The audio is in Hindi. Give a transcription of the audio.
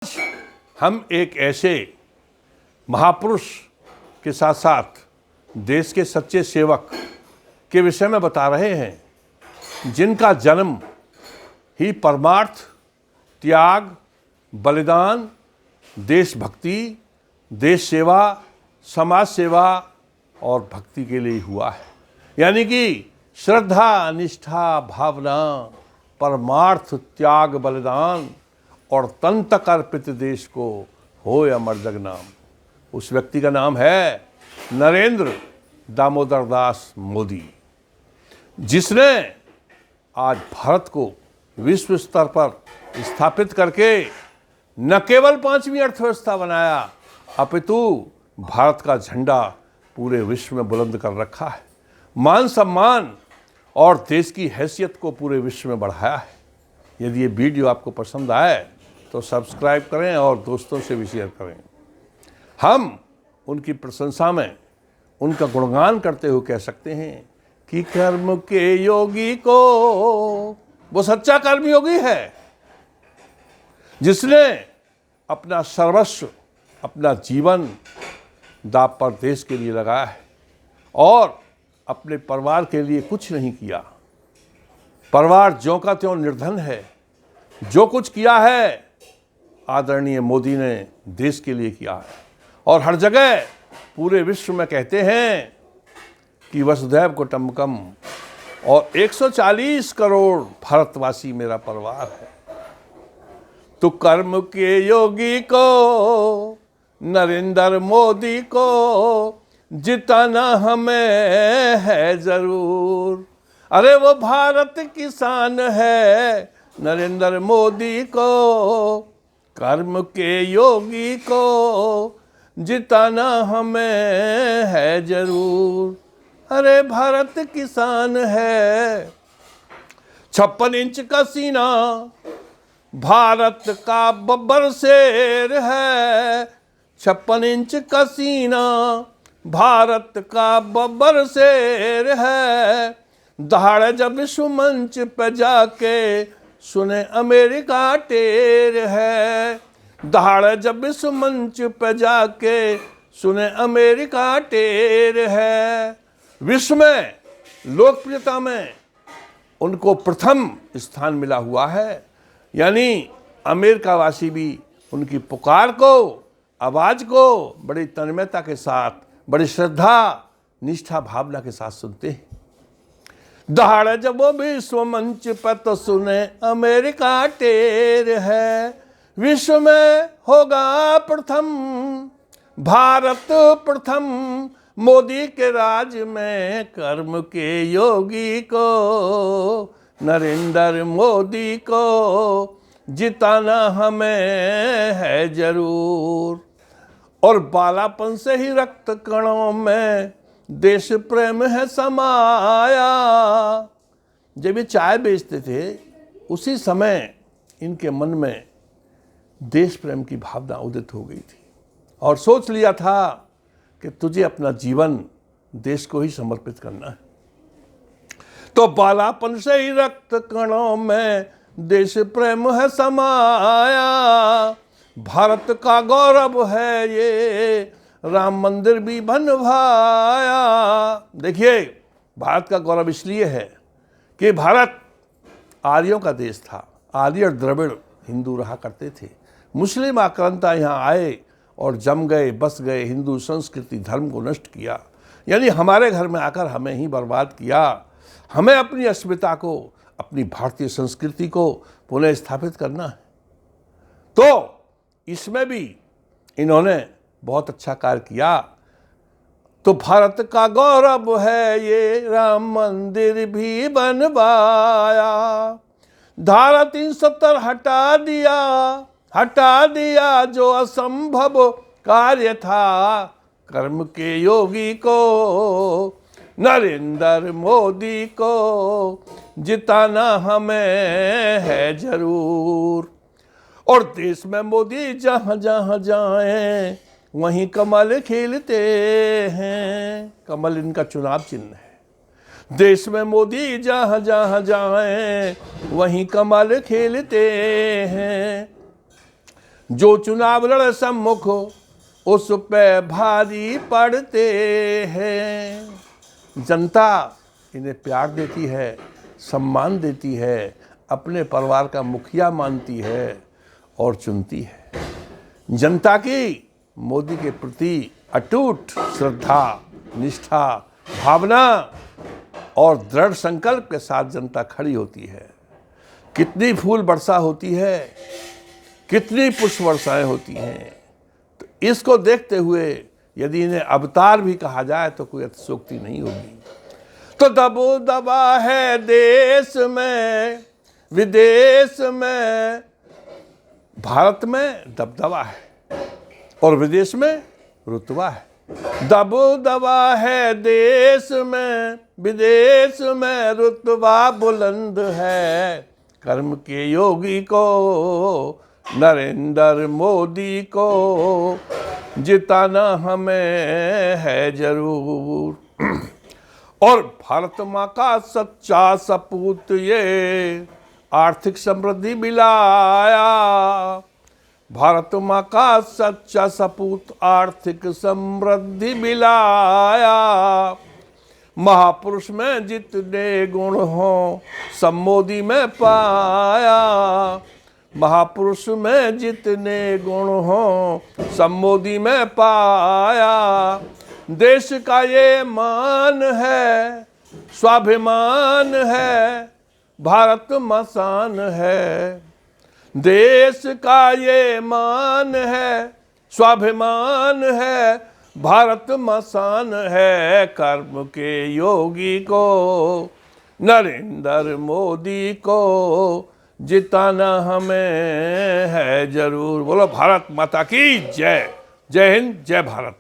हम एक ऐसे महापुरुष के साथ साथ देश के सच्चे सेवक के विषय में बता रहे हैं जिनका जन्म ही परमार्थ, त्याग, बलिदान, देशभक्ति, देश सेवा, समाज सेवा और भक्ति के लिए हुआ है। यानी कि श्रद्धा, निष्ठा, भावना, परमार्थ, त्याग, बलिदान और तन तक अर्पित देश को होय अमर जग नाम। उस व्यक्ति का नाम है नरेंद्र दामोदर दास मोदी, जिसने आज भारत को विश्व स्तर पर स्थापित करके न केवल 5वीं अर्थव्यवस्था बनाया, अपितु भारत का झंडा पूरे विश्व में बुलंद कर रखा है, मान सम्मान और देश की हैसियत को पूरे विश्व में बढ़ाया है। यदि ये वीडियो आपको पसंद आए तो सब्सक्राइब करें और दोस्तों से भी शेयर करें। हम उनकी प्रशंसा में उनका गुणगान करते हुए कह सकते हैं कि कर्म के योगी को, वो सच्चा कर्मयोगी है जिसने अपना सर्वस्व, अपना जीवन दांव पर देश के लिए लगाया है और अपने परिवार के लिए कुछ नहीं किया। परिवार ज्यों का त्यों निर्धन है। जो कुछ किया है आदरणीय मोदी ने देश के लिए किया है और हर जगह पूरे विश्व में कहते हैं कि वसुधैव कुटुंबकम और 140 करोड़ भारतवासी मेरा परिवार है। तो कर्म के योगी को, नरेंद्र मोदी को जिताना हमें है जरूर। अरे वो भारत की शान है नरेंद्र मोदी को, कर्म के योगी को जिताना हमें है जरूर। अरे भारत की शान है 56 इंच का सीना, भारत का बब्बर शेर है। 56 इंच का सीना, भारत का बब्बर शेर है। दहाड़ जब विश्व मंच पे जाके सुने अमेरिका टेर है। दहाड़ जब विश्व मंच पे जाके सुने अमेरिका टेर है। विश्व में लोकप्रियता में उनको प्रथम स्थान मिला हुआ है। यानी अमेरिका वासी भी उनकी पुकार को, आवाज़ को बड़ी तन्मयता के साथ, बड़ी श्रद्धा, निष्ठा, भावना के साथ सुनते हैं। दहाड़ जब वो विश्व मंच पर तो सुने अमेरिका टेर है। विश्व में होगा प्रथम, भारत प्रथम, मोदी के राज में कर्म के योगी को, नरेंद्र मोदी को जिताना हमें है जरूर। और बालापन से ही रक्त कणों में देश प्रेम है समाया। जब ये चाय बेचते थे उसी समय इनके मन में देश प्रेम की भावना उदित हो गई थी और सोच लिया था कि तुझे अपना जीवन देश को ही समर्पित करना है। तो बालापन से ही रक्त कणों में देश प्रेम है समाया। भारत का गौरव है ये, राम मंदिर भी बनवाया। देखिए, भारत का गौरव इसलिए है कि भारत आर्यों का देश था। आर्य और द्रविड़ हिंदू रहा करते थे। मुस्लिम आक्रांता यहाँ आए और जम गए, बस गए, हिंदू संस्कृति धर्म को नष्ट किया। यानी हमारे घर में आकर हमें ही बर्बाद किया। हमें अपनी अस्मिता को, अपनी भारतीय संस्कृति को पुनः स्थापित करना है। तो इसमें भी इन्होंने बहुत अच्छा कार्य किया। तो भारत का गौरव है ये, राम मंदिर भी बनवाया। धारा 370 हटा दिया जो असंभव कार्य था। कर्म के योगी को, नरेंद्र मोदी को जिताना हमें है जरूर। और देश में मोदी जहाँ जहाँ जाएं वहीं कमल खिलते हैं। कमल इनका चुनाव चिन्ह है। देश में मोदी जहाँ जहाँ जाएं वहीं कमल खिलते हैं। जो चुनाव लड़ सम्मुख उस पे भारी पड़ते हैं। जनता इन्हें प्यार देती है, सम्मान देती है, अपने परिवार का मुखिया मानती है और चुनती है। जनता की मोदी के प्रति अटूट श्रद्धा, निष्ठा, भावना और दृढ़ संकल्प के साथ जनता खड़ी होती है। कितनी फूल वर्षा होती है, कितनी पुष्प वर्षाएं होती हैं। तो इसको देखते हुए यदि इन्हें अवतार भी कहा जाए तो कोई अतिशयोक्ति नहीं होगी। तो दबो दबा है देश में विदेश में, भारत में दबदबा है और विदेश में रुतबा है। दबो दबा है देश में विदेश में, रुतबा बुलंद है। कर्म के योगी को नरेंद्र मोदी को जिताना हमें है जरूर। और भारत माँ का सच्चा सपूत ये आर्थिक समृद्धि मिलाया। भारत माँ का सच्चा सपूत आर्थिक समृद्धि मिलाया। महापुरुष में जितने गुण हो सब मोदी में पाया। महापुरुष में जितने गुण हो सब मोदी में पाया। देश का ये मान है, स्वाभिमान है, भारत मसान है। देश का ये मान है, स्वाभिमान है, भारत मसान है। कर्म के योगी को नरेंद्र मोदी को जिताना हमें है जरूर। बोलो भारत माता की जय। जय हिंद, जय भारत।